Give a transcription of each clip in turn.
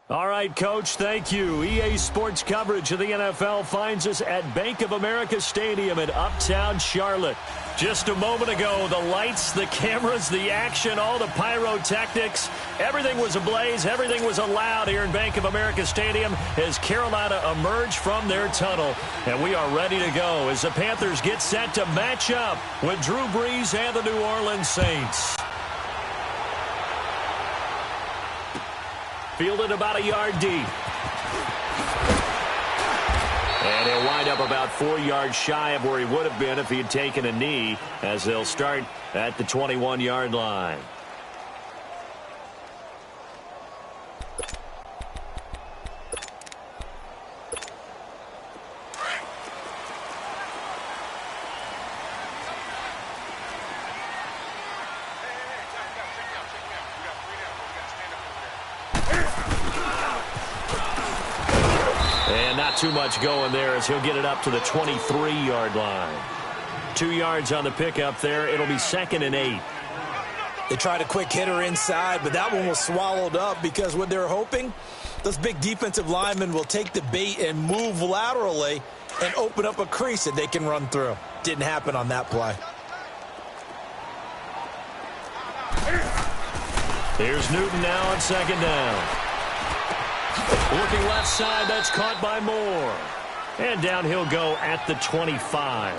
All right, Coach, thank you. EA Sports coverage of the NFL finds us at Bank of America Stadium in Uptown Charlotte. Just a moment ago, the lights, the cameras, the action, all the pyrotechnics, everything was ablaze, everything was allowed here in Bank of America Stadium as Carolina emerged from their tunnel. And we are ready to go as the Panthers get set to match up with Drew Brees and the New Orleans Saints. Fielded about a yard deep. And he'll wind up about 4 yards shy of where he would have been if he had taken a knee, as they'll start at the 21-yard line. Too much going there as he'll get it up to the 23-yard line. 2 yards on the pickup there. It'll be 2nd and 8. They tried a quick hitter inside, but that one was swallowed up because what they're hoping, those big defensive linemen will take the bait and move laterally and open up a crease that they can run through. Didn't happen on that play. Here's Newton now on 2nd down. Looking left side, that's caught by Moore. And down he'll go at the 25.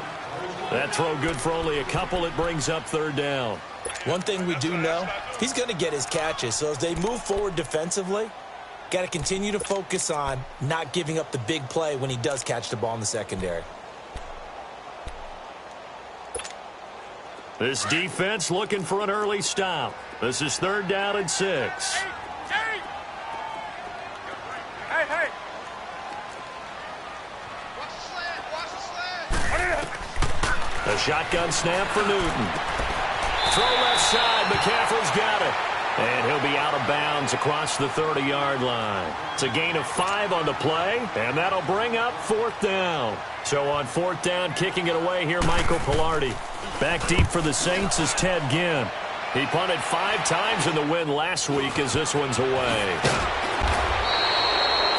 That throw good for only a couple. It brings up 3rd down. One thing we do know, he's going to get his catches. So as they move forward defensively, got to continue to focus on not giving up the big play when he does catch the ball in the secondary. This defense looking for an early stop. This is 3rd down and 6. A shotgun snap for Newton. Throw left side. McCaffrey's got it. And he'll be out of bounds across the 30-yard line. It's a gain of 5 on the play, and that'll bring up 4th down. So on 4th down, kicking it away here, Michael Pilardi. Back deep for the Saints is Ted Ginn. He punted 5 times in the win last week as this one's away.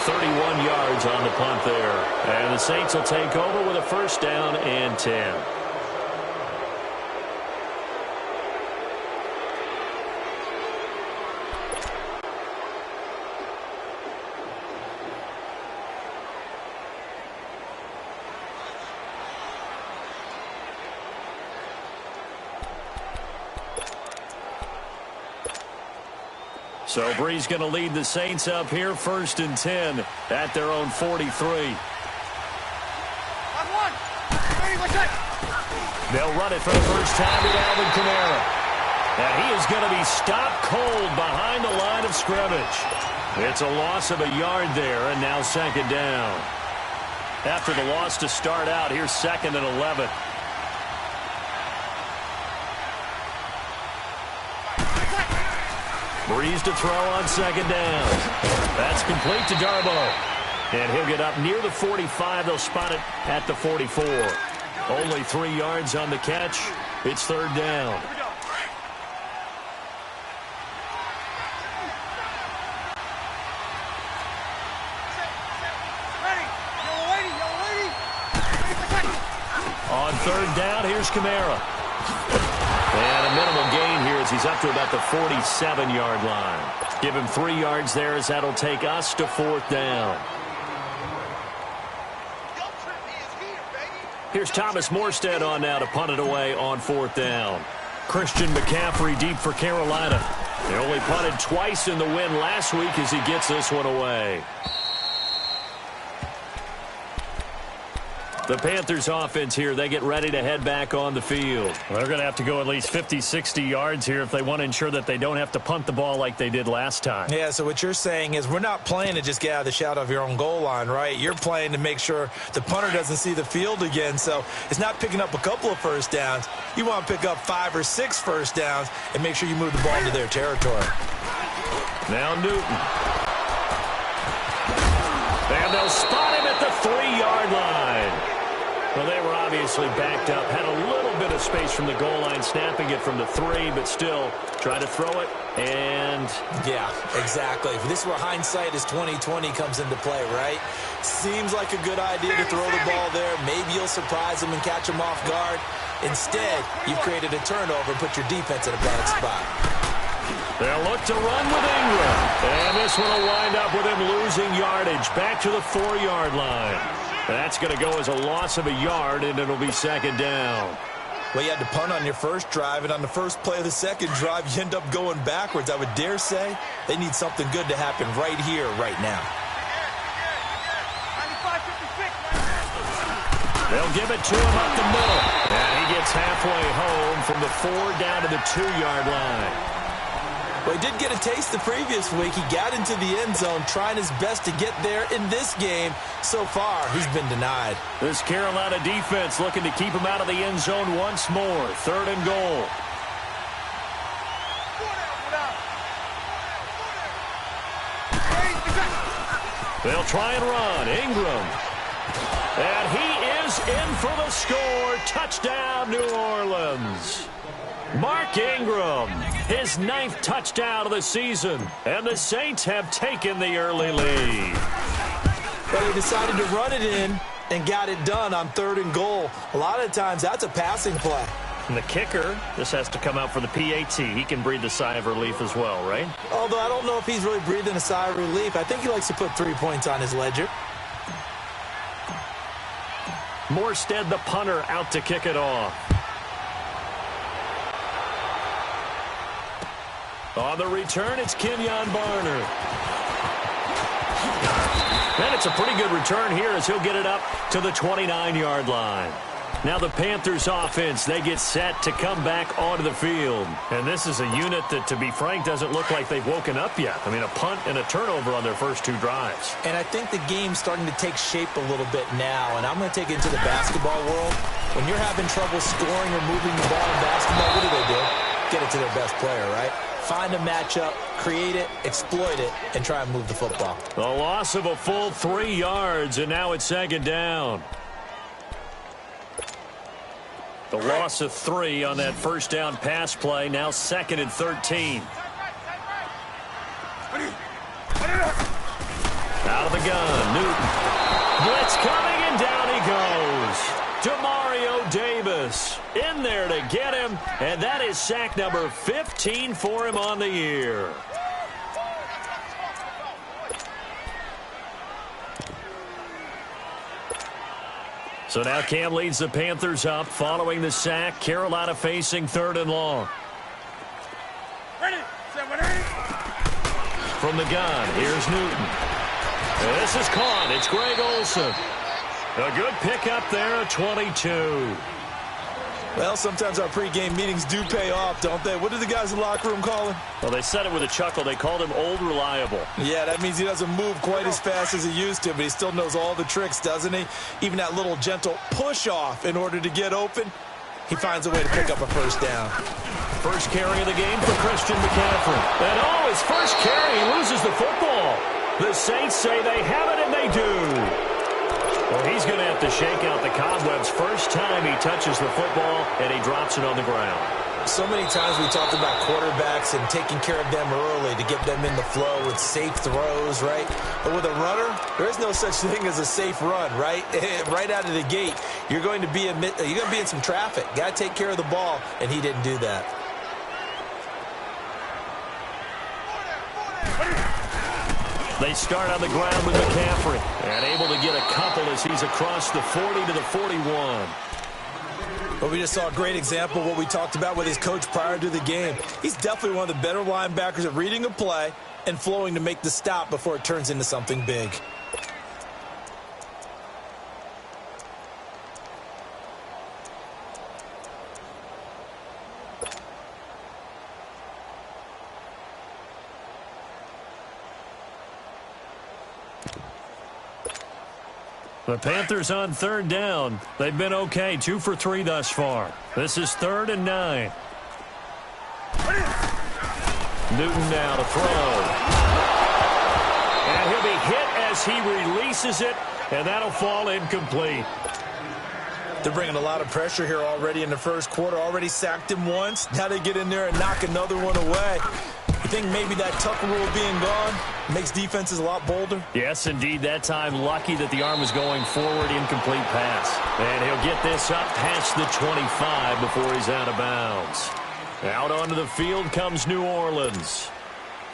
31 yards on the punt there. And the Saints will take over with a 1st down and 10. So Brees going to lead the Saints up here, 1st and 10 at their own 43. They'll run it for the first time with Alvin Kamara. And he is going to be stopped cold behind the line of scrimmage. It's a loss of a yard there, and now 2nd down. After the loss to start out, here's 2nd and 11. Brees to throw on 2nd down. That's complete to Darboh. And he'll get up near the 45. They'll spot it at the 44. Only 3 yards on the catch. It's 3rd down. On 3rd down, here's Kamara. And a minimal gain here as he's up to about the 47-yard line. Give him 3 yards there as that'll take us to 4th down. Here's Thomas Morstead on now to punt it away on 4th down. Christian McCaffrey deep for Carolina. They only punted twice in the win last week as he gets this one away. The Panthers offense here, they get ready to head back on the field. Well, they're going to have to go at least 50, 60 yards here if they want to ensure that they don't have to punt the ball like they did last time. Yeah, so what you're saying is we're not playing to just get out of the shadow of your own goal line, right? You're playing to make sure the punter doesn't see the field again. So it's not picking up a couple of 1st downs. You want to pick up 5 or 6 1st downs and make sure you move the ball into their territory. Now Newton. And they'll spot him at the 3-yard line. Well, they were obviously backed up, had a little bit of space from the goal line, snapping it from the 3, but still try to throw it, and... Yeah, exactly. This is where hindsight is 20/20 comes into play, right? Seems like a good idea to throw the ball there. Maybe you'll surprise them and catch them off guard. Instead, you've created a turnover and put your defense in a bad spot. They'll look to run with Ingram. And this one will wind up with him losing yardage back to the 4-yard line. That's going to go as a loss of a yard, and it'll be second down. Well, you had to punt on your first drive, and on the first play of the second drive, you end up going backwards. I would dare say they need something good to happen right here, right now. They'll give it to him up the middle. And he gets halfway home from the 4 down to the 2-yard line. Well, he did get a taste the previous week. He got into the end zone trying his best to get there in this game. So far, he's been denied. This Carolina defense looking to keep him out of the end zone once more. 3rd and goal. They'll try and run. Ingram. And he is in for the score. Touchdown, New Orleans. Mark Ingram, his 9th touchdown of the season, and the Saints have taken the early lead. But he decided to run it in and got it done on 3rd and goal. A lot of times, that's a passing play. And the kicker, this has to come out for the PAT. He can breathe a sigh of relief as well, right? Although I don't know if he's really breathing a sigh of relief. I think he likes to put 3 points on his ledger. Morstead, the punter, out to kick it off. On the return, it's Kenyon Barner. And it's a pretty good return here as he'll get it up to the 29-yard line. Now the Panthers offense, they get set to come back onto the field. And this is a unit that, to be frank, doesn't look like they've woken up yet. I mean, a punt and a turnover on their first 2 drives. And I think the game's starting to take shape a little bit now. And I'm going to take it into the basketball world. When you're having trouble scoring or moving the ball in basketball, what do? Get it to their best player, right? Find a matchup, create it, exploit it, and try and move the football. The loss of a full 3 yards, and now it's 2nd down. The loss of 3 on that first down pass play, now 2nd and 13. Out of the gun, Newton. Blitz coming, and down he goes. Demario Davis in there to get him, and that is sack number 15 for him on the year. So now Cam leads the Panthers up following the sack. Carolina facing 3rd and long. From the gun, here's Newton. And this is caught. It's Greg Olsen. A good pickup there at 22. Well, sometimes our pregame meetings do pay off, don't they? What do the guys in the locker room call him? Well, they said it with a chuckle. They called him Old Reliable. Yeah, that means he doesn't move quite as fast as he used to, but he still knows all the tricks, doesn't he? Even that little gentle push-off in order to get open, he finds a way to pick up a first down. First carry of the game for Christian McCaffrey. And his first carry, he loses the football. The Saints say they have it, and they do. Well, he's going to have to shake out the cobwebs first time he touches the football, and he drops it on the ground. So many times we talked about quarterbacks and taking care of them early to get them in the flow with safe throws, right? But with a runner, there is no such thing as a safe run, right? Right out of the gate, you're going to be in some traffic. Got to take care of the ball, and he didn't do that. They start on the ground with McCaffrey and able to get a couple as he's across the 40 to the 41. Well, we just saw a great example of what we talked about with his coach prior to the game. He's definitely one of the better linebackers at reading a play and flowing to make the stop before it turns into something big. The Panthers on 3rd down. They've been okay, 2 for 3 thus far. This is 3rd and 9. Newton now to throw. And he'll be hit as he releases it, and that'll fall incomplete. They're bringing a lot of pressure here already in the first quarter. Already sacked him once. Now they get in there and knock another one away. You think maybe that Tucker rule being gone makes defenses a lot bolder? Yes, indeed. That time, lucky that the arm was going forward. Incomplete pass. And he'll get this up past the 25 before he's out of bounds. Out onto the field comes New Orleans.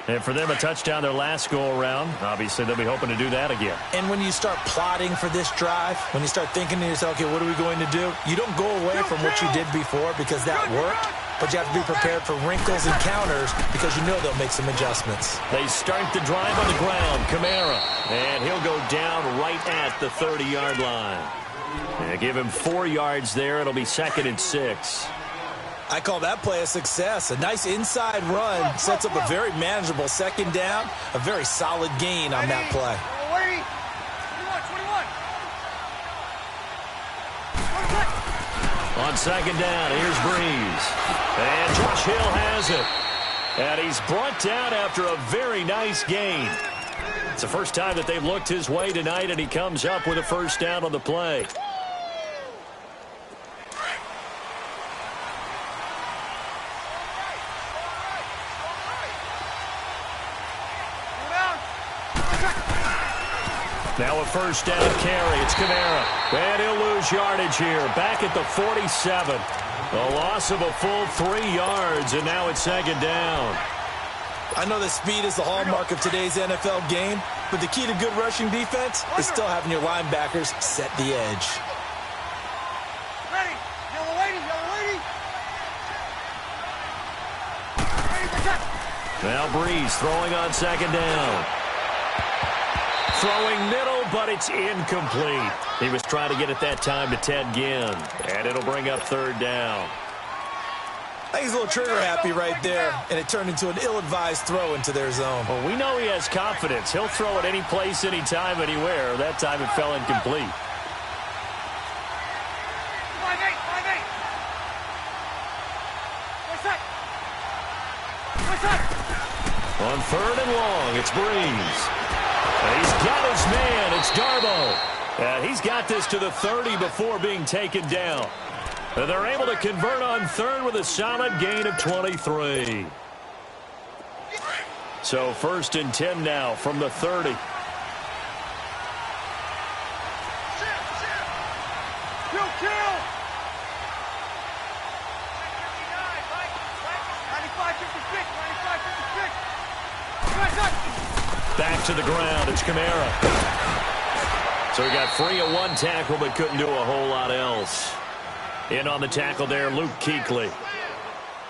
And for them, a touchdown their last go-around. Obviously, they'll be hoping to do that again. And when you start plotting for this drive, when you start thinking to yourself, okay, what are we going to do? You don't go away from what you did before because that worked. But you have to be prepared for wrinkles and counters because you know they'll make some adjustments. They start the drive on the ground. Kamara. And he'll go down right at the 30-yard line. And give him 4 yards there. It'll be 2nd and 6. I call that play a success. A nice inside run sets up a very manageable 2nd down. A very solid gain on that play. On 2nd down, here's Breeze. And Josh Hill has it. And he's brought down after a very nice gain. It's the first time that they've looked his way tonight, and he comes up with a 1st down on the play. Now a 1st down carry. It's Kamara. And he'll lose yardage here. Back at the 47. A loss of a full 3 yards, and now it's 2nd down. I know that speed is the hallmark of today's NFL game, but the key to good rushing defense is still having your linebackers set the edge. Ready. Yellow lady. Now Breeze throwing on 2nd down. Throwing middle, but it's incomplete. He was trying to get it that time to Ted Ginn, and it'll bring up 3rd down. I think he's a little trigger happy right there, and it turned into an ill-advised throw into their zone. Well, we know he has confidence. He'll throw it any place, anytime, anywhere. That time it fell incomplete. 5-8. On 3rd and long, it's Breeze. And he's got his man. It's Darbo. And he's got this to the 30 before being taken down. And they're able to convert on 3rd with a solid gain of 23. So 1st and 10 now from the 30. Kill. 95-56. Back to the ground. It's Kamara. So he got free of 1 tackle but couldn't do a whole lot else. In on the tackle there, Luke Kuechly.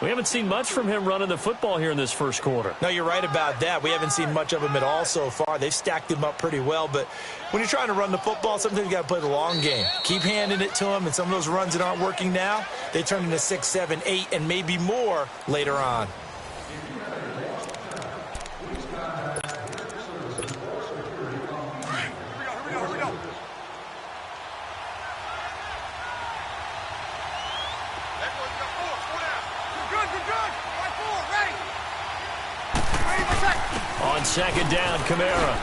We haven't seen much from him running the football here in this first quarter. No, you're right about that. We haven't seen much of him at all so far. They've stacked him up pretty well, but when you're trying to run the football, sometimes you got to play the long game. Keep handing it to him, and some of those runs that aren't working now, they turn into 6, 7, 8, and maybe more later on. On 2nd down, Kamara.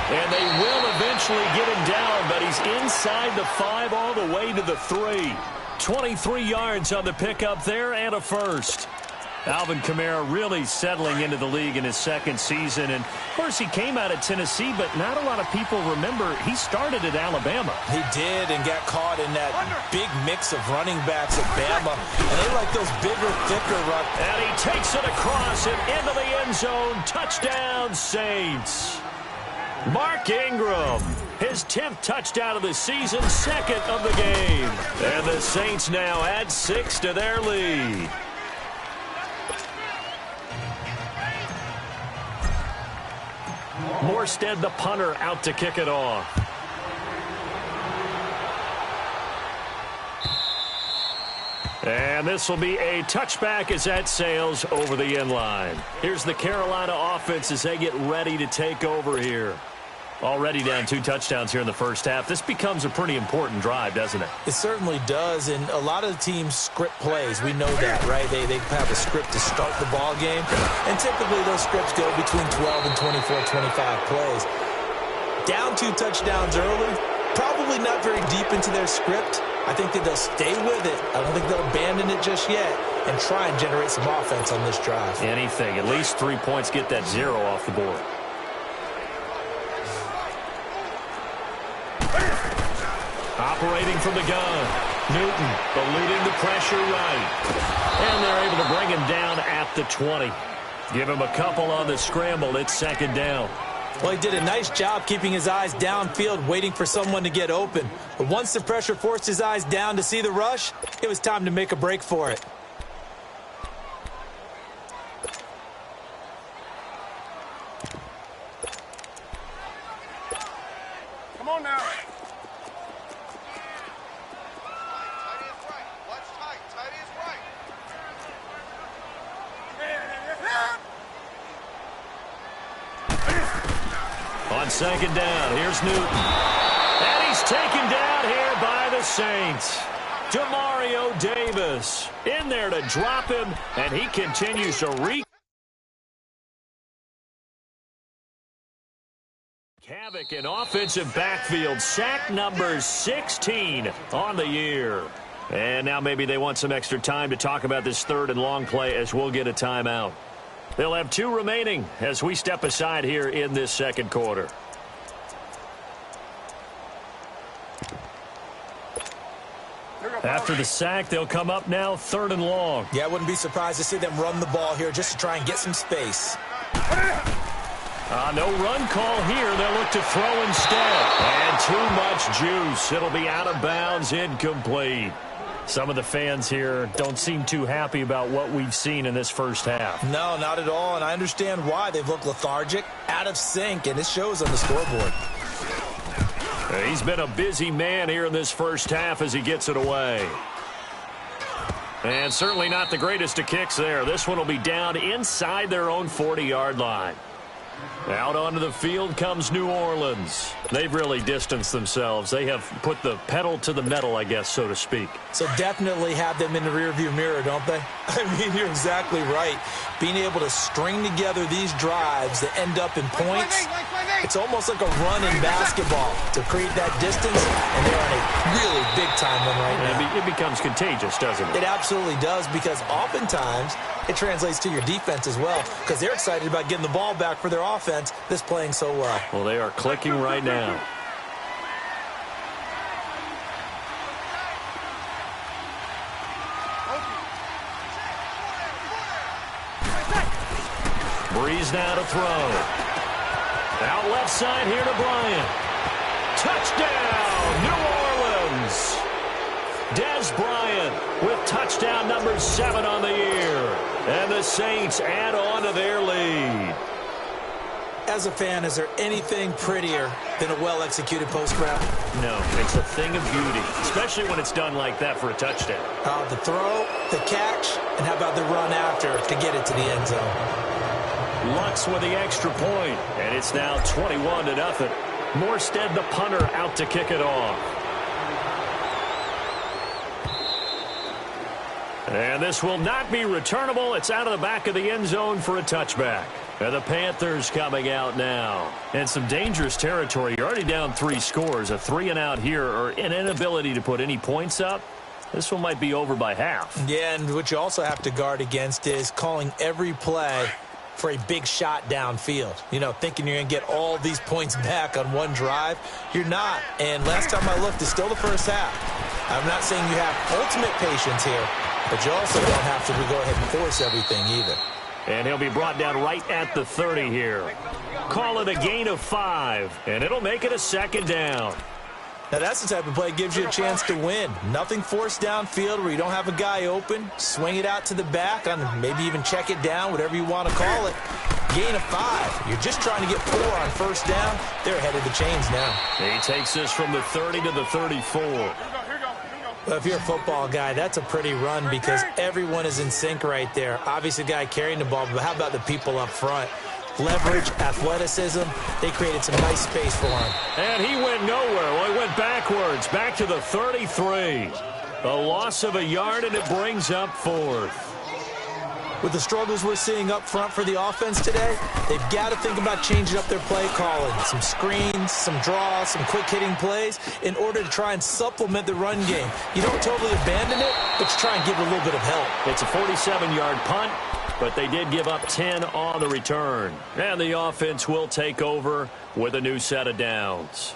And they will eventually get him down, but he's inside the 5 all the way to the 3. 23 yards on the pickup there and a 1st. Alvin Kamara really settling into the league in his 2nd season. And, of course, he came out of Tennessee, but not a lot of people remember he started at Alabama. He did and got caught in that big mix of running backs at Bama. And they like those bigger, thicker runs. And he takes it across and into the end zone. Touchdown, Saints. Mark Ingram, his 10th touchdown of the season, 2nd of the game. And the Saints now add 6 to their lead. Morstead, the punter, out to kick it off. And this will be a touchback as that sails over the end line. Here's the Carolina offense as they get ready to take over here. Already down 2 touchdowns here in the first half. This becomes a pretty important drive, doesn't it? It certainly does, and a lot of the teams script plays. We know that, right? They have a script to start the ball game, and typically those scripts go between 12 and 24, 25 plays. Down 2 touchdowns early, probably not very deep into their script. I think that they'll stay with it. I don't think they'll abandon it just yet and try and generate some offense on this drive. Anything. At least 3 points, get that 0 off the board. Operating from the gun. Newton eluding the pressure right. And they're able to bring him down at the 20. Give him a couple on the scramble. It's second down. Well, he did a nice job keeping his eyes downfield, waiting for someone to get open. But once the pressure forced his eyes down to see the rush, it was time to make a break for it. Come on now. On second down, here's Newton. And he's taken down here by the Saints. Demario Davis in there to drop him, and he continues to wreak havoc in offensive backfield. Sack number 16 on the year. And now maybe they want some extra time to talk about this third and long play as we'll get a timeout. They'll have 2 remaining as we step aside here in this second quarter. After the sack, they'll come up now third and long. Yeah, I wouldn't be surprised to see them run the ball here just to try and get some space. No run call here. They'll look to throw instead. And too much juice. It'll be out of bounds, incomplete. Some of the fans here don't seem too happy about what we've seen in this first half. No, not at all, and I understand why. They've looked lethargic, out of sync, and it shows on the scoreboard. He's been a busy man here in this first half as he gets it away. And certainly not the greatest of kicks there. This one will be down inside their own 40-yard line. Out onto the field comes New Orleans. They've really distanced themselves. They have put the pedal to the metal, I guess, so to speak. So definitely have them in the rearview mirror, don't they? I mean, you're exactly right. Being able to string together these drives that end up in points, it's almost like a run in basketball to create that distance, and they're on a really big-time one right now. It becomes contagious, doesn't it? It absolutely does, because oftentimes it translates to your defense as well, because they're excited about getting the ball back for their offense that's playing so well. Well, they are clicking right now. Breeze now to throw. Out left side here to Bryant. Touchdown, New Orleans. Dez Bryant with touchdown number 7 on the year. And the Saints add on to their lead. As a fan, is there anything prettier than a well-executed post route? No, it's a thing of beauty, especially when it's done like that for a touchdown. The throw, the catch, and how about the run after to get it to the end zone? Lux with the extra point, and it's now 21-0. Morstead, the punter, out to kick it off. And this will not be returnable. It's out of the back of the end zone for a touchback. And the Panthers coming out now. And some dangerous territory. You're already down 3 scores. A 3-and-out here, or an inability to put any points up. This one might be over by half. Yeah, and what you also have to guard against is calling every play for a big shot downfield. You know, thinking you're going to get all these points back on one drive. You're not. And last time I looked, it's still the first half. I'm not saying you have ultimate patience here, but you also don't have to go ahead and force everything either. And he'll be brought down right at the 30 here. Call it a gain of 5, and it'll make it a second down. Now, that's the type of play that gives you a chance to win. Nothing forced downfield where you don't have a guy open. Swing it out to the back, maybe even check it down, whatever you want to call it. Gain of 5. You're just trying to get 4 on first down. They're ahead of the chains now. He takes this from the 30 to the 34. Well, if you're a football guy, that's a pretty run because everyone is in sync right there. Obviously, the guy carrying the ball, but how about the people up front? Leverage, athleticism, they created some nice space for him. And he went nowhere. Well, he went backwards, back to the 33. A loss of a yard, and it brings up 4th. With the struggles we're seeing up front for the offense today, they've got to think about changing up their play calling. Some screens, some draws, some quick-hitting plays in order to try and supplement the run game. You don't totally abandon it, but you try and give it a little bit of help. It's a 47-yard punt, but they did give up 10 on the return. And the offense will take over with a new set of downs.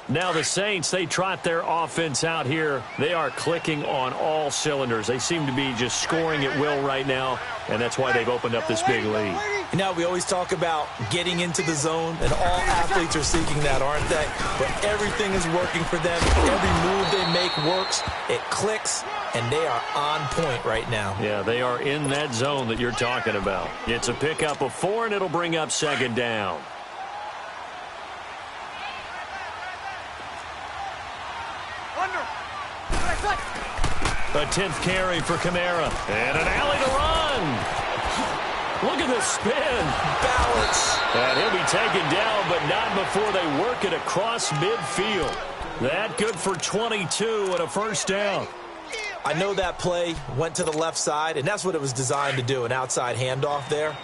Now the Saints, they trot their offense out here. They are clicking on all cylinders. They seem to be just scoring at will right now, and that's why they've opened up this big lead. You know, we always talk about getting into the zone, and all athletes are seeking that, aren't they? But everything is working for them. Every move they make works. It clicks, and they are on point right now. Yeah, they are in that zone that you're talking about. It's a pickup of 4, and it'll bring up second down. A 10th carry for Kamara. And an alley to run. Look at the spin. Balance. And he'll be taken down, but not before they work it across midfield. That good for 22 and a first down. I know that play went to the left side, and that's what it was designed to do, an outside handoff there.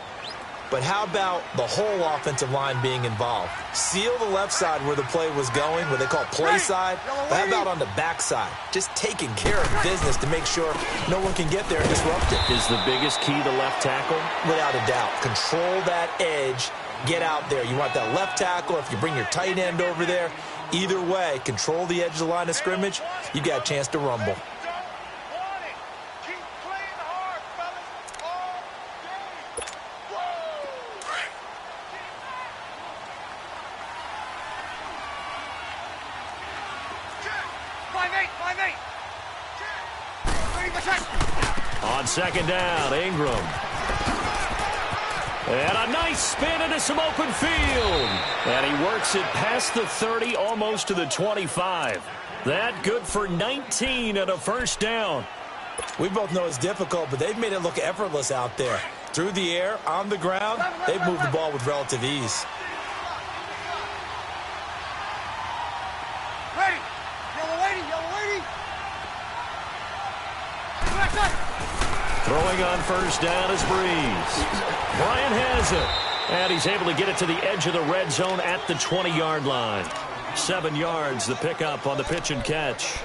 But how about the whole offensive line being involved? Seal the left side where the play was going, what they call play side. But how about on the back side? Just taking care of business to make sure no one can get there and disrupt it. Is the biggest key the left tackle? Without a doubt. Control that edge. Get out there. You want that left tackle. If you bring your tight end over there, either way, control the edge of the line of scrimmage, you got a chance to rumble. On second down, Ingram. And a nice spin into some open field. And he works it past the 30, almost to the 25. That good for 19 and a first down. We both know it's difficult, but they've made it look effortless out there. Through the air, on the ground, they've moved the ball with relative ease. Ready. Yellow lady, yellow lady. Throwing on first down is Breeze. Bryant has it. And he's able to get it to the edge of the red zone at the 20-yard line. 7 yards, the pickup on the pitch and catch.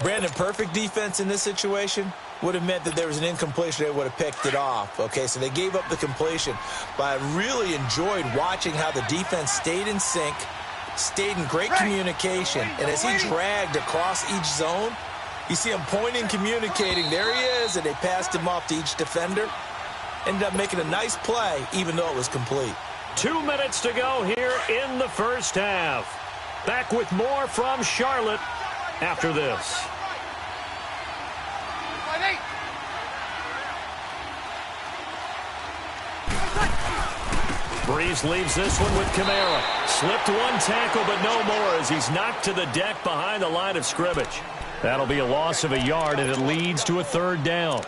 Brandon, perfect defense in this situation would have meant that there was an incompletion. They would have picked it off. Okay, so they gave up the completion. But I really enjoyed watching how the defense stayed in sync, stayed in great communication. And as he dragged across each zone, you see him pointing, communicating. There he is, and they passed him off to each defender. Ended up making a nice play, even though it was complete. 2 minutes to go here in the first half. Back with more from Charlotte after this. Breeze leaves this one with Kamara. Slipped one tackle, but no more as he's knocked to the deck behind the line of scrimmage. That'll be a loss of a yard, and it leads to a third down.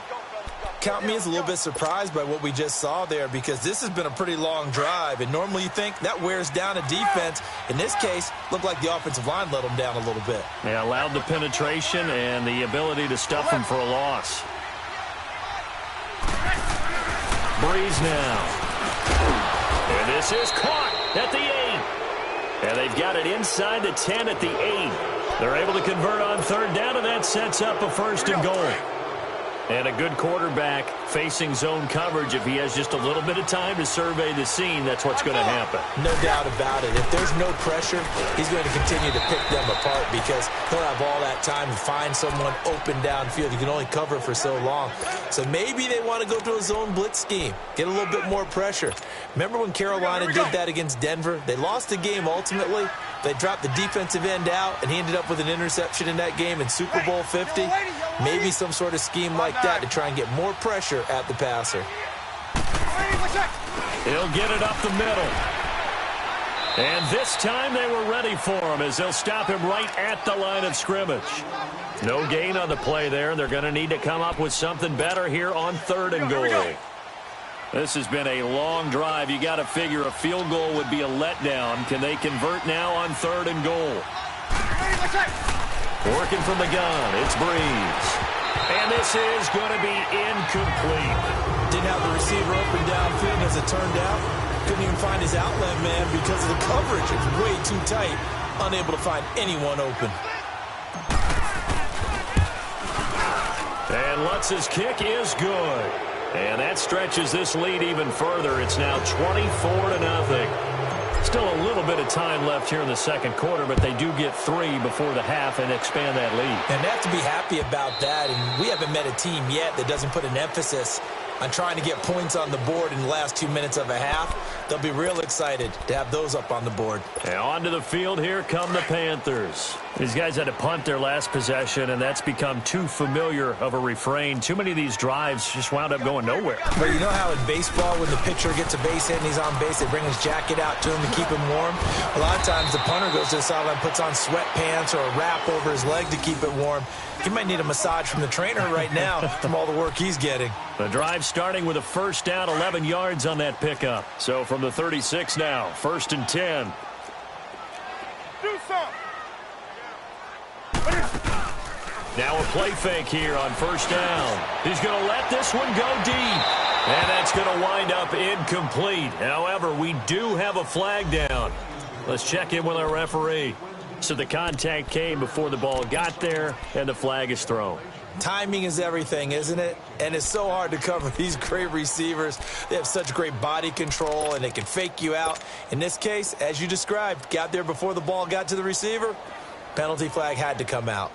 Count me as a little bit surprised by what we just saw there, because this has been a pretty long drive, and normally you think that wears down a defense. In this case, looked like the offensive line let them down a little bit. Yeah, allowed the penetration and the ability to stuff them for a loss. Breeze now. And this is caught at the 8. And they've got it inside the 10 at the 8. They're able to convert on third down, and that sets up a first and goal. And a good quarterback facing zone coverage. If he has just a little bit of time to survey the scene, that's what's going to happen. No doubt about it. If there's no pressure, he's going to continue to pick them apart because he'll have all that time to find someone open downfield. You can only cover for so long. So maybe they want to go to a zone blitz scheme, get a little bit more pressure. Remember when Carolina did that against Denver? They lost the game ultimately. They dropped the defensive end out, and he ended up with an interception in that game in Super Bowl 50. Maybe some sort of scheme like that to try and get more pressure at the passer. He'll get it up the middle. And this time they were ready for him as they'll stop him right at the line of scrimmage. No gain on the play there. They're going to need to come up with something better here on third and goal. This has been a long drive. You got to figure a field goal would be a letdown. Can they convert now on third and goal? Working from the gun, it's Breeze. And this is going to be incomplete. Didn't have the receiver open downfield, as it turned out. Couldn't even find his outlet man because of the coverage. It's way too tight. Unable to find anyone open. And Lutz's kick is good. And that stretches this lead even further. It's now 24-0. Still a little bit of time left here in the second quarter, but they do get 3 before the half and expand that lead. And they have to be happy about that. And we haven't met a team yet that doesn't put an emphasis on trying to get points on the board in the last 2 minutes of a half. They'll be real excited to have those up on the board. And onto the field, here come the Panthers. These guys had to punt their last possession, and that's become too familiar of a refrain. Too many of these drives just wound up going nowhere. But you know how in baseball, when the pitcher gets a base hit and he's on base, they bring his jacket out to him to keep him warm? A lot of times the punter goes to the sideline, puts on sweatpants or a wrap over his leg to keep it warm. He might need a massage from the trainer right now from all the work he's getting. The drive starting with a first down, 11 yards on that pickup. So from the 36 now, 1st and 10. Do something. Now a play fake here on first down. He's going to let this one go deep. And that's going to wind up incomplete. However, we do have a flag down. Let's check in with our referee. So the contact came before the ball got there, and the flag is thrown. Timing is everything, isn't it? And it's so hard to cover these great receivers. They have such great body control, and they can fake you out. In this case, as you described, got there before the ball got to the receiver. Penalty flag had to come out.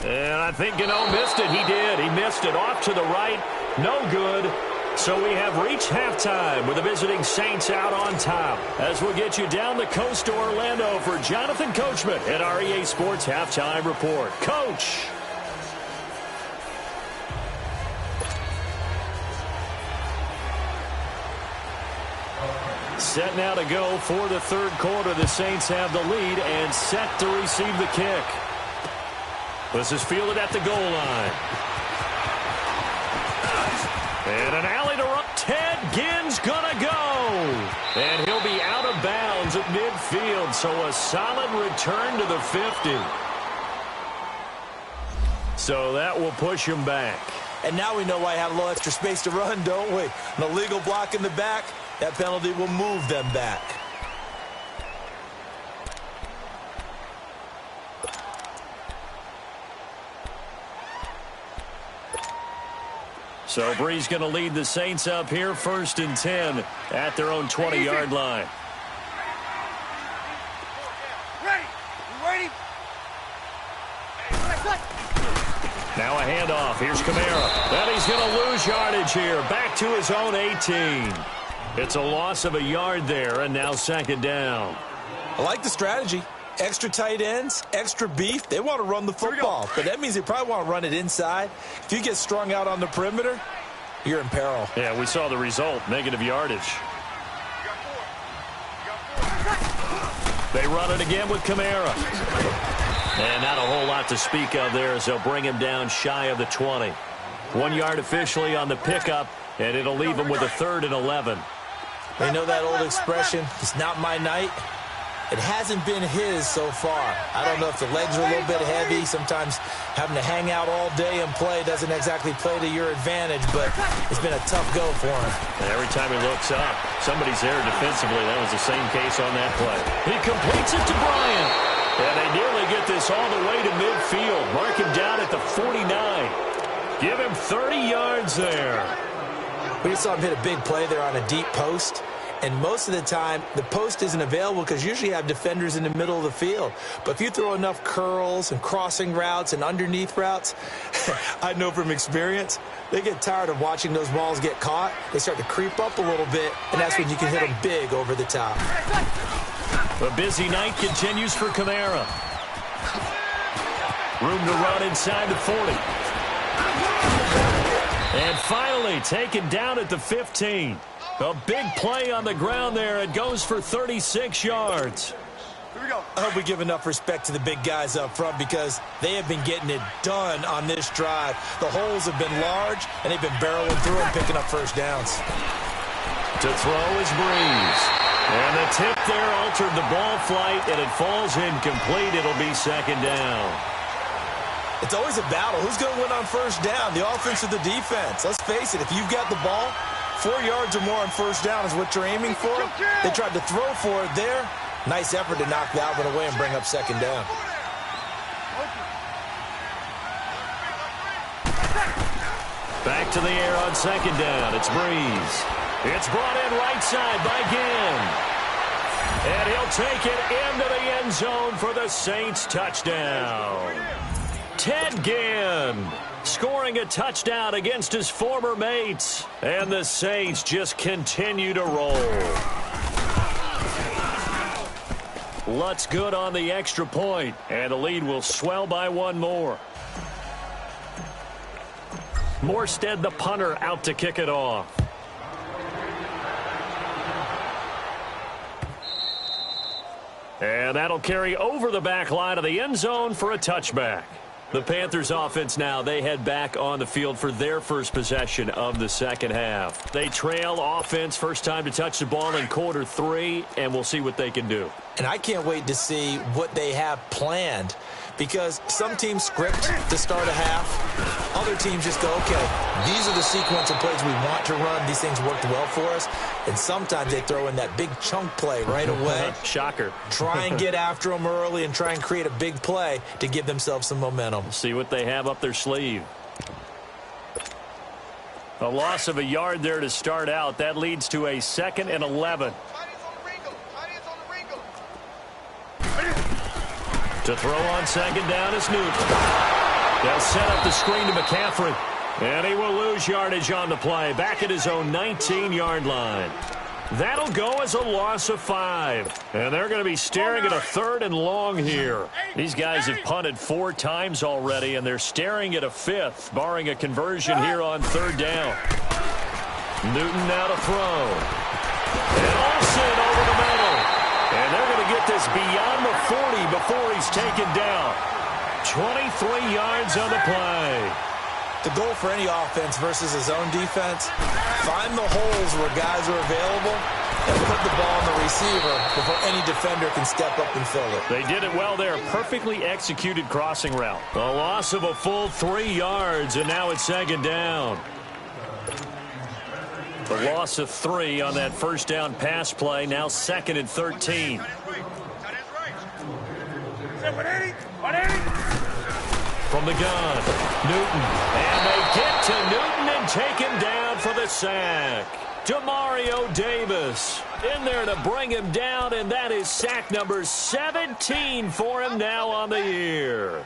And I think Gano missed it. He did. He missed it off to the right. No good. So we have reached halftime with the visiting Saints out on top. As we'll get you down the coast to Orlando for Jonathan Coachman at our EA Sports Halftime Report. Coach. Set now to go for the third quarter. The Saints have the lead and set to receive the kick. This is fielded at the goal line. And an alley to run. Ted Ginn's gonna go. And he'll be out of bounds at midfield. So a solid return to the 50. So that will push him back. And now we know why I have a little extra space to run, don't we? An illegal block in the back. That penalty will move them back. So Bree's going to lead the Saints up here, 1st and 10 at their own 20-yard line. Ready. You ready? Now a handoff. Here's Kamara. Then he's going to lose yardage here. Back to his own 18. It's a loss of a yard there, and now 2nd down. I like the strategy. Extra tight ends, extra beef. They want to run the football, but that means they probably want to run it inside. If you get strung out on the perimeter, you're in peril. Yeah, we saw the result, negative yardage. They run it again with Kamara. And not a whole lot to speak of there as they'll bring him down shy of the 20. 1 yard officially on the pickup, and it'll leave him with a 3rd and 11. They know that old expression, it's not my night. It hasn't been his so far. I don't know if the legs are a little bit heavy. Sometimes having to hang out all day and play doesn't exactly play to your advantage, but it's been a tough go for him. And every time he looks up, somebody's there defensively. That was the same case on that play. He completes it to Bryant. And they nearly get this all the way to midfield. Mark him down at the 49. Give him 30 yards there. We just saw him hit a big play there on a deep post. And most of the time, the post isn't available because usually you have defenders in the middle of the field. But if you throw enough curls and crossing routes and underneath routes, I know from experience, they get tired of watching those balls get caught. They start to creep up a little bit, and that's when you can hit them big over the top. A busy night continues for Kamara. Room to run inside the 40. And finally taken down at the 15. A big play on the ground there. It goes for 36 yards. Here we go. I hope we give enough respect to the big guys up front because they have been getting it done on this drive. The holes have been large, and they've been barreling through and picking up first downs. To throw is Breeze. And the tip there altered the ball flight, and it falls incomplete. It'll be 2nd down. It's always a battle. Who's going to win on first down, the offense or the defense? Let's face it, if you've got the ball, 4 yards or more on first down is what you're aiming for. They tried to throw for it there. Nice effort to knock that one away and bring up second down. Back to the air on second down. It's Breeze. It's brought in right side by Ginn. And he'll take it into the end zone for the Saints touchdown. Ted Ginn scoring a touchdown against his former mates. And the Saints just continue to roll. Lutz good on the extra point, and the lead will swell by one more. Morstead, the punter, out to kick it off. And that'll carry over the back line of the end zone for a touchback. The Panthers offense now, they head back on the field for their first possession of the second half. They trail offense, first time to touch the ball in quarter 3, and we'll see what they can do. And I can't wait to see what they have planned, because some teams script to start a half. Other teams just go, okay, these are the sequence of plays we want to run. These things worked well for us. And sometimes they throw in that big chunk play right away. Shocker. Try and get after them early and try and create a big play to give themselves some momentum. See what they have up their sleeve. A loss of a yard there to start out. That leads to a 2nd and 11. To throw on second down is Newton. They'll set up the screen to McCaffrey. And he will lose yardage on the play. Back at his own 19-yard line. That'll go as a loss of 5. And they're going to be staring at a 3rd and long here. These guys have punted 4 times already, and they're staring at a 5th, barring a conversion here on 3rd down. Newton now to throw. And Olsen over the middle. And they're going to get this beyond the 40 before he's taken down. 23 yards on the play. The goal for any offense versus his own defense, find the holes where guys are available and put the ball on the receiver before any defender can step up and fill it. They did it well there. Perfectly executed crossing route. A loss of a full 3 yards, and now it's second down. The loss of 3 on that first down pass play, now 2nd and 13. From the gun, Newton. And they get to Newton and take him down for the sack. Demario Davis in there to bring him down, and that is sack number 17 for him now on the year.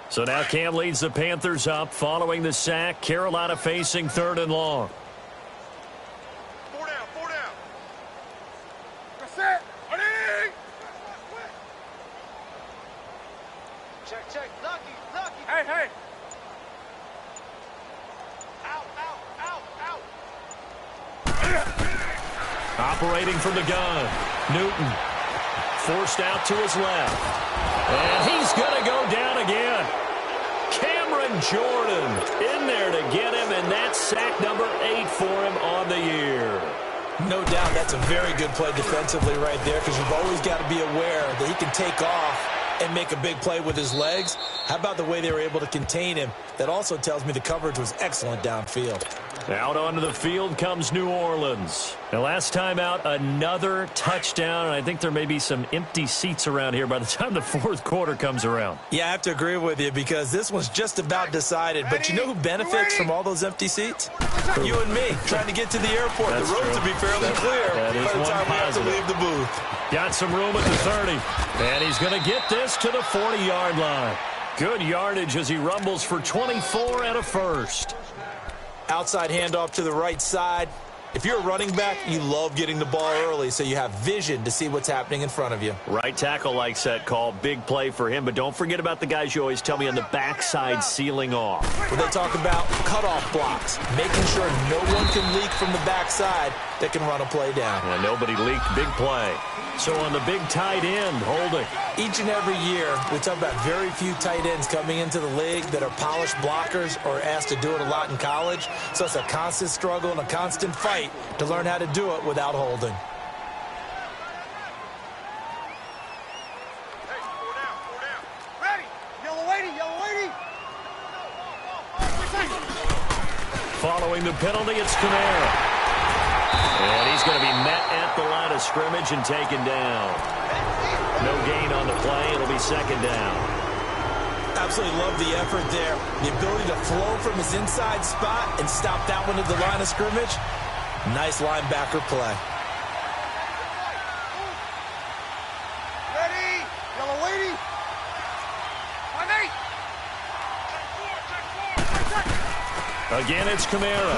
So now Cam leads the Panthers up following the sack. Carolina facing 3rd and long. 4 down, 4 down. That's it. Ready? Check. Lucky. Hey. Out. Operating from the gun. Newton forced out to his left. And he's going to go down again. Cameron Jordan in there to get him, and that's sack number 8 for him on the year. No doubt that's a very good play defensively right there, because you've always got to be aware that he can take off and make a big play with his legs. How about the way they were able to contain him? That also tells me the coverage was excellent downfield. Out onto the field comes New Orleans. And last time out, another touchdown. And I think there may be some empty seats around here by the time the 4th quarter comes around. Yeah, I have to agree with you, because this one's just about decided. But you know who benefits from all those empty seats? You and me, trying to get to the airport. That's the roads true. will be fairly clear by the time we have to leave the booth. Got some room at the 30. And he's going to get this to the 40-yard line. Good yardage as he rumbles for 24 and a first. Outside handoff to the right side. If you're a running back, you love getting the ball early so you have vision to see what's happening in front of you. Right tackle likes that call. Big play for him. But don't forget about the guys you always tell me on the backside sealing off. When they talk about cutoff blocks, making sure no one can leak from the backside that can run a play down. And nobody leaked. Big play. So on the big tight end, holding. Each and every year, we talk about very few tight ends coming into the league that are polished blockers or asked to do it a lot in college. So it's a constant struggle and a constant fight to learn how to do it without holding. Hey, 4 down, 4 down. Ready. Yellow lady, yellow lady. Following the penalty, it's Kamara. And he's going to be met at the line of scrimmage and taken down. No gain on the play. It'll be second down. Absolutely love the effort there. The ability to flow from his inside spot and stop that one at the line of scrimmage. Nice linebacker play. Ready. Yellow lady. 5-8. Again, it's Kamara.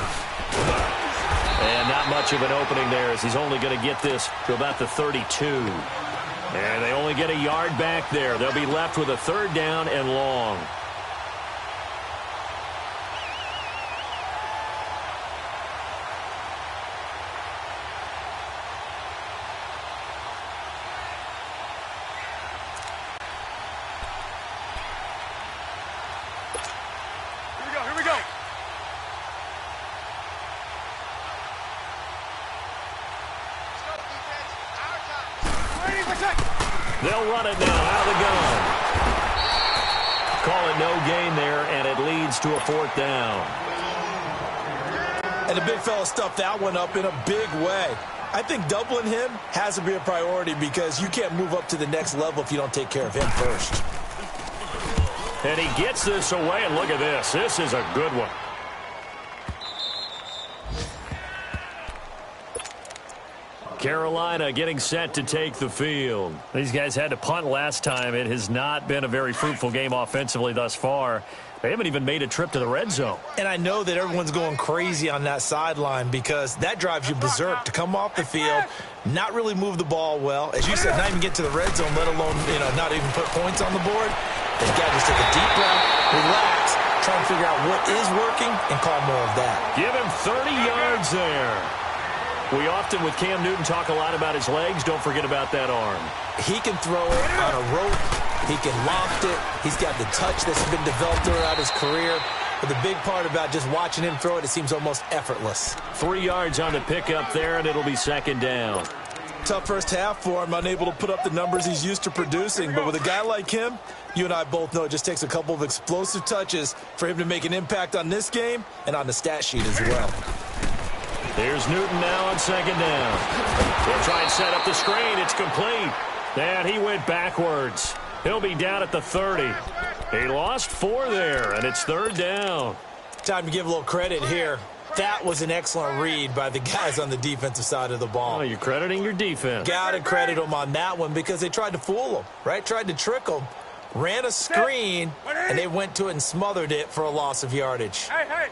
And not much of an opening there as he's only going to get this to about the 32. And they only get a yard back there. They'll be left with a third down and long. Here we go. They'll run it now out of the gun. Call it no gain there, and it leads to a fourth down. And the big fella stuffed that one up in a big way. I think doubling him has to be a priority because you can't move up to the next level if you don't take care of him first. And he gets this away, and look at this. This is a good one. Carolina getting set to take the field. These guys had to punt last time. It has not been a very fruitful game offensively thus far. They haven't even made a trip to the red zone. And I know that everyone's going crazy on that sideline because that drives you berserk to come off the field, not really move the ball well. As you said, not even get to the red zone, let alone, not even put points on the board. They've got to just take a deep breath, relax, try and figure out what is working and call more of that. Give him 30 yards there. We often, with Cam Newton, talk a lot about his legs. Don't forget about that arm. He can throw it on a rope. He can loft it. He's got the touch that's been developed throughout his career. But the big part about just watching him throw it, it seems almost effortless. 3 yards on the pickup there, and it'll be second down. Tough first half for him, unable to put up the numbers he's used to producing. But with a guy like him, you and I both know it just takes a couple of explosive touches for him to make an impact on this game and on the stat sheet as well. Here's Newton now on second down. He'll try and set up the screen. It's complete. And he went backwards. He'll be down at the 30. He lost 4 there, and it's third down. Time to give a little credit here. That was an excellent read by the guys on the defensive side of the ball. Oh, you're crediting your defense. Got to credit them on that one because they tried to fool him, right? Tried to trick him. Ran a screen, and they went to it and smothered it for a loss of yardage. Hey.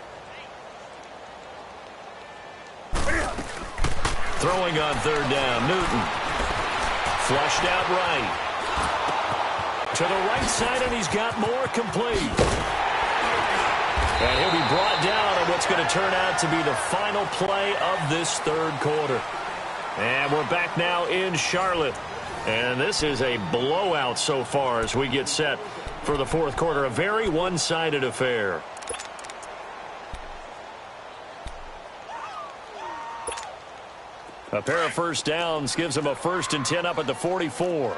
Throwing on third down, Newton. Flushed out right. To the right side, and he's got more complete. And he'll be brought down on what's going to turn out to be the final play of this third quarter. And we're back now in Charlotte. And this is a blowout so far as we get set for the fourth quarter. A very one-sided affair. A pair of first downs gives them a 1st and 10 up at the 44.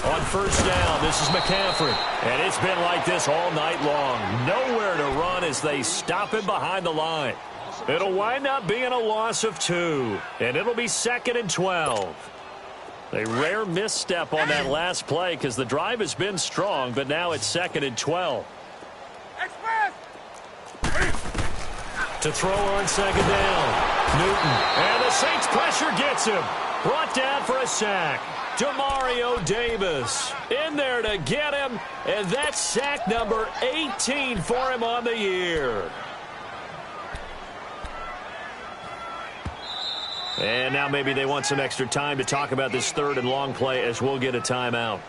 On first down, this is McCaffrey. And it's been like this all night long. Nowhere to run as they stop him behind the line. It'll wind up being a loss of 2. And it'll be 2nd and 12. A rare misstep on that last play because the drive has been strong, but now it's 2nd and 12. To throw on second down. Newton. And the Saints pressure gets him. Brought down for a sack. Demario Davis in there to get him, and that's sack number 18 for him on the year. And now maybe they want some extra time to talk about this third and long play as we'll get a timeout.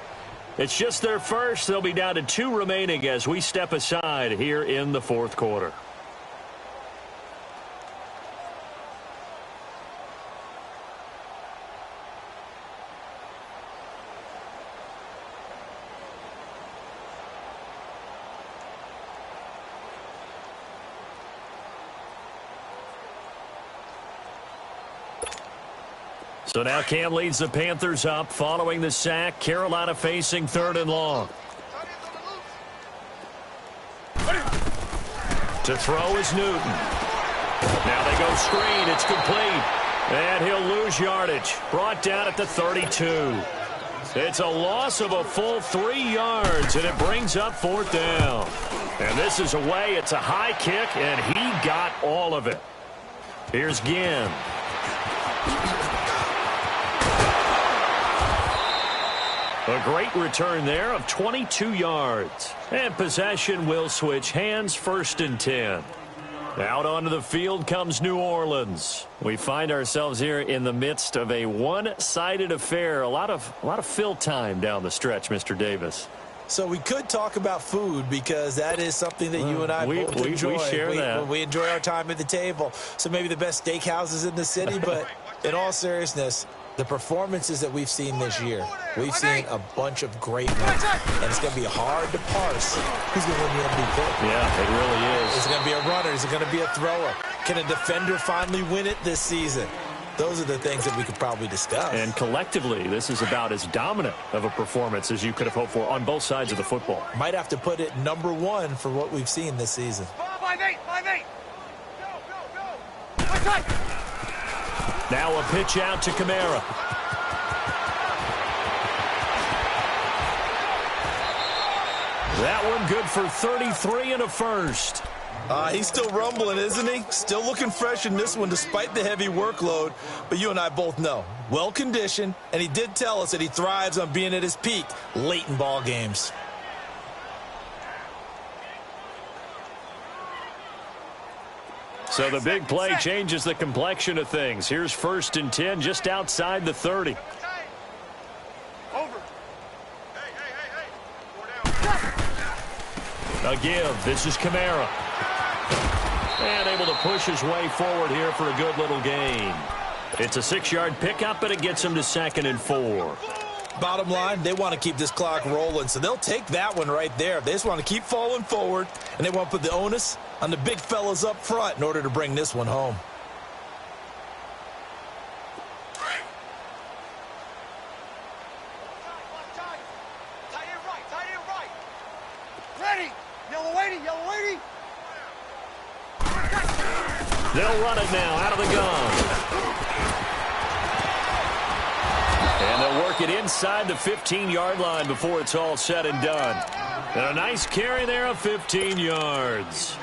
It's just their first. They'll be down to 2 remaining as we step aside here in the fourth quarter. So now Cam leads the Panthers up following the sack. Carolina facing third and long. To throw is Newton. Now they go screen. It's complete. And he'll lose yardage. Brought down at the 32. It's a loss of a full 3 yards, and it brings up fourth down. And this is away. It's a high kick, and he got all of it. Here's Ginn. A great return there of 22 yards. And possession will switch hands, 1st and 10. Out onto the field comes New Orleans. We find ourselves here in the midst of a one-sided affair. A lot of fill time down the stretch, Mr. Davis. So we could talk about food because that is something that you and I both enjoy. We share that. We enjoy our time at the table. So maybe the best steakhouses in the city, but in all seriousness, the performances that we've seen this year, we've seen a bunch of great ones. And it's going to be hard to parse who's going to win the MVP. Yeah, it really is. Is it going to be a runner? Is it going to be a thrower? Can a defender finally win it this season? Those are the things that we could probably discuss. And collectively, this is about as dominant of a performance as you could have hoped for on both sides of the football. Might have to put it number 1 for what we've seen this season. 5-8, 5-8. Go. Now a pitch out to Kamara. That one good for 33 and a first. He's still rumbling, isn't he? Still looking fresh in this one despite the heavy workload. But you and I both know, well-conditioned, and he did tell us that he thrives on being at his peak late in ball games. So the big play changes the complexion of things. Here's 1st and 10 just outside the 30. Over. Hey. A give. This is Kamara. And able to push his way forward here for a good little gain. It's a 6-yard pickup, but it gets him to 2nd and 4. Bottom line, they want to keep this clock rolling, so they'll take that one right there. They just want to keep falling forward, and they want to put the onus on the big fellas up front in order to bring this one home. Tight end right. Ready. Yellow lady. They'll run it now out of the gun. And they'll work it inside the 15-yard line before it's all said and done. And a nice carry there of 15 yards.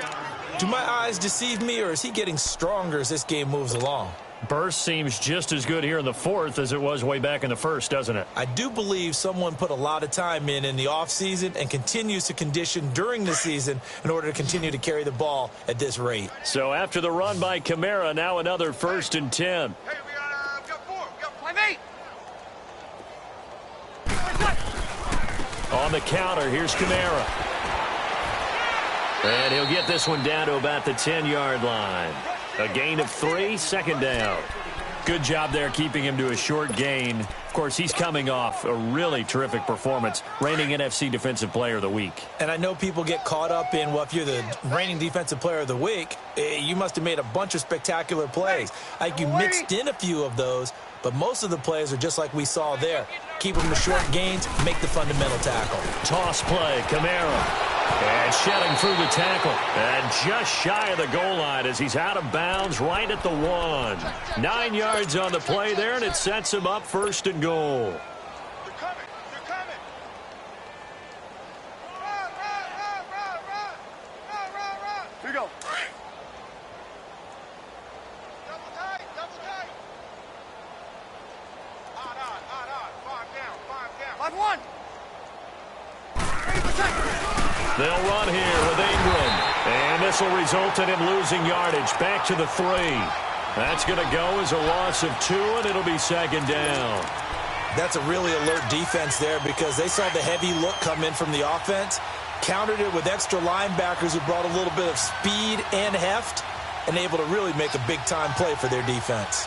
Do my eyes deceive me, or is he getting stronger as this game moves along? Burst seems just as good here in the 4th as it was way back in the 1st, doesn't it? I do believe someone put a lot of time in the offseason and continues to condition during the season in order to continue to carry the ball at this rate. So after the run by Kamara, now another 1st and 10. Hey, we got 4. We got 5-8. On the counter, here's Kamara. And he'll get this one down to about the 10-yard line. A gain of 3, 2nd down. Good job there keeping him to a short gain. Of course, he's coming off a really terrific performance, reigning NFC Defensive Player of the Week. And I know people get caught up in, well, if you're the reigning Defensive Player of the Week, you must have made a bunch of spectacular plays. Like you mixed in a few of those, but most of the plays are just like we saw there. Keep them to short gains, make the fundamental tackle. Toss play, Kamara. And shedding through the tackle. And just shy of the goal line as he's out of bounds right at the 1. 9 yards on the play there, and it sets him up 1st and goal. They're coming. Run. Here we go. Double tight. Odd. 5. Five one. They'll run here with Ingram. And this will result in him losing yardage. Back to the 3. That's going to go as a loss of 2, and it'll be second down. That's a really alert defense there because they saw the heavy look come in from the offense, countered it with extra linebackers who brought a little bit of speed and heft, and able to really make a big-time play for their defense.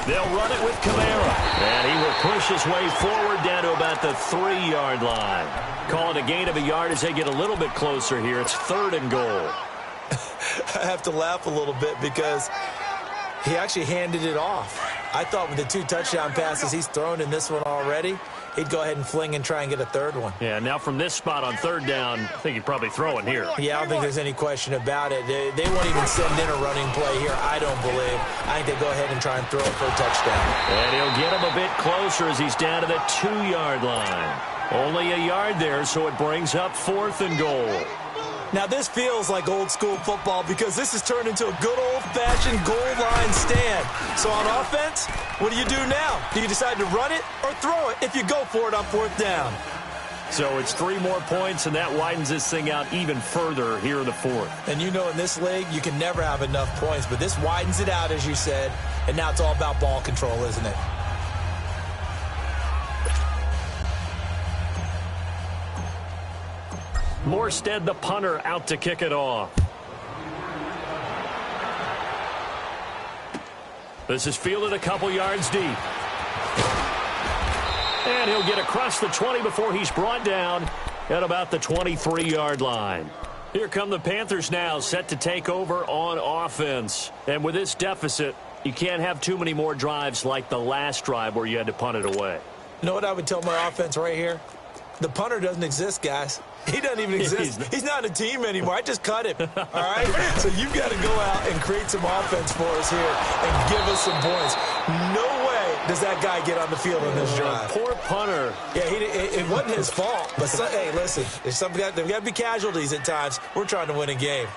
They'll run it with Kamara. And he will push his way forward down to about the 3-yard line. Call it a gain of a yard as they get a little bit closer here. It's 3rd and goal. I have to laugh a little bit because he actually handed it off. I thought with the 2 touchdown passes he's thrown in this one already, he'd go ahead and fling and try and get a 3rd one. Yeah, now from this spot on 3rd down, I think he'd probably throw it here. Yeah, I don't think there's any question about it. They won't even send in a running play here, I don't believe. I think they go ahead and try and throw it for a touchdown. And he'll get him a bit closer as he's down to the 2-yard line. Only a yard there, so it brings up 4th and goal. Now, this feels like old-school football because this has turned into a good old-fashioned goal line stand. So on offense, what do you do now? Do you decide to run it or throw it if you go for it on 4th down? So it's 3 more points, and that widens this thing out even further here in the 4th. And you know in this league, you can never have enough points, but this widens it out, as you said, and now it's all about ball control, isn't it? Morstead, the punter, out to kick it off. This is fielded a couple yards deep. And he'll get across the 20 before he's brought down at about the 23-yard line. Here come the Panthers now, set to take over on offense. And with this deficit, you can't have too many more drives like the last drive where you had to punt it away. You know what I would tell my offense right here? The punter doesn't exist, guys. He doesn't even exist. He's not a team anymore. I just cut him. All right? So you've got to go out and create some offense for us here and give us some points. No way does that guy get on the field on this drive. Poor punter. Yeah, it wasn't his fault. But, hey, listen, there's got to be casualties at times. We're trying to win a game.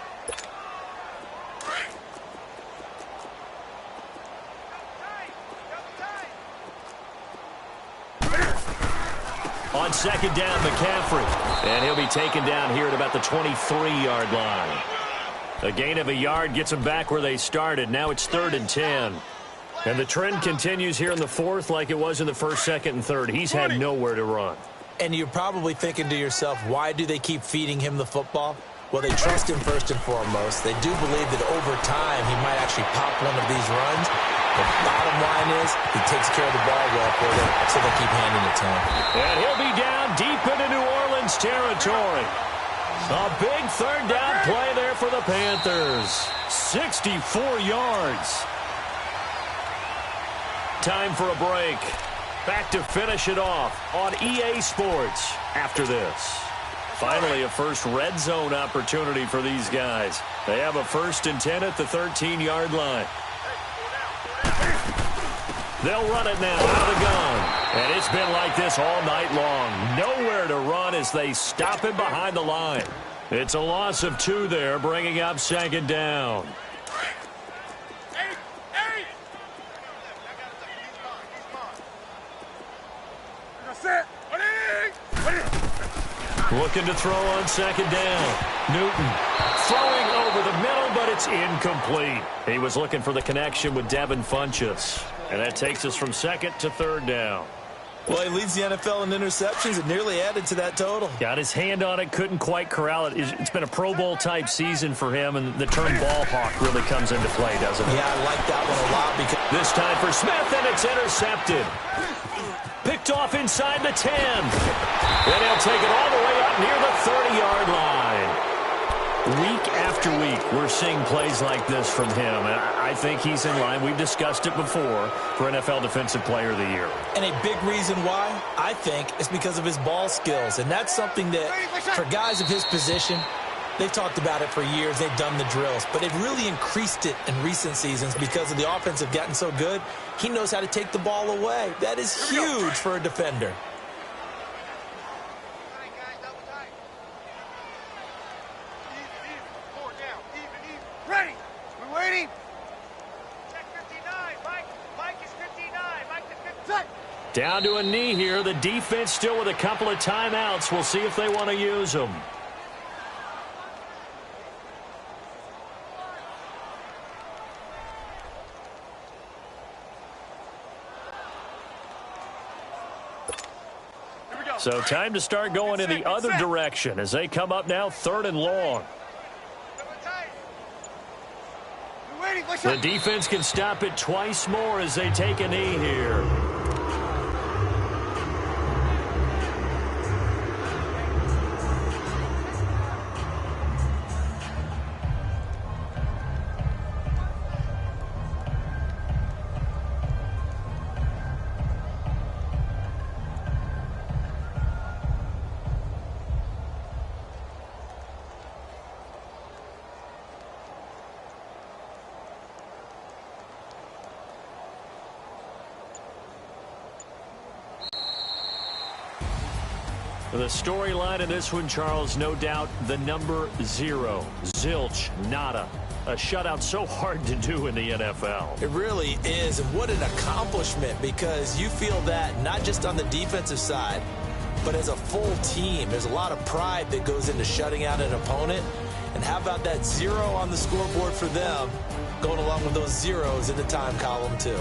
On 2nd down, McCaffrey. And he'll be taken down here at about the 23-yard line. A gain of a yard gets them back where they started. Now it's 3rd and 10. And the trend continues here in the 4th like it was in the 1st, 2nd, and 3rd. He's had nowhere to run. And you're probably thinking to yourself, why do they keep feeding him the football? Well, they trust him first and foremost. They do believe that over time he might actually pop one of these runs. The bottom line is he takes care of the ball well for them, so they keep handing it to him. And he'll be down deep into New Orleans territory. A big 3rd down play there for the Panthers. 64 yards. Time for a break. Back to finish it off on EA Sports after this. Finally, a first red zone opportunity for these guys. They have a 1st and 10 at the 13-yard line. They'll run it now out of the gun. And it's been like this all night long. Nowhere to run as they stop him behind the line. It's a loss of 2 there, bringing up 2nd down. Looking to throw on 2nd down. Newton throwing over the middle, but it's incomplete. He was looking for the connection with Devin Funchess. And that takes us from 2nd to 3rd down. Well, he leads the NFL in interceptions and nearly added to that total. Got his hand on it, couldn't quite corral it. It's been a Pro Bowl-type season for him, and the term ball hawk really comes into play, doesn't it? Yeah, I like that one a lot. Because this time for Smith, and it's intercepted. Picked off inside the 10. And he'll take it all the way up near the 30-yard line. Week after week, we're seeing plays like this from him. And I think he's in line. We've discussed it before for NFL Defensive Player of the Year. And a big reason why, I think, is because of his ball skills. And that's something that, for guys of his position, they've talked about it for years. They've done the drills. But they've really increased it in recent seasons because of the offense have gotten so good. He knows how to take the ball away. That is huge for a defender. Down to a knee here. The defense still with a couple of timeouts. We'll see if they want to use them. So time to start going in the other direction as they come up now 3rd and long. The defense can stop it twice more as they take a knee here. The storyline in this one, Charles, no doubt the number 0. Zilch, nada. A shutout so hard to do in the NFL. It really is. And what an accomplishment, because you feel that not just on the defensive side, but as a full team. There's a lot of pride that goes into shutting out an opponent. And how about that 0 on the scoreboard for them, going along with those zeros in the time column, too.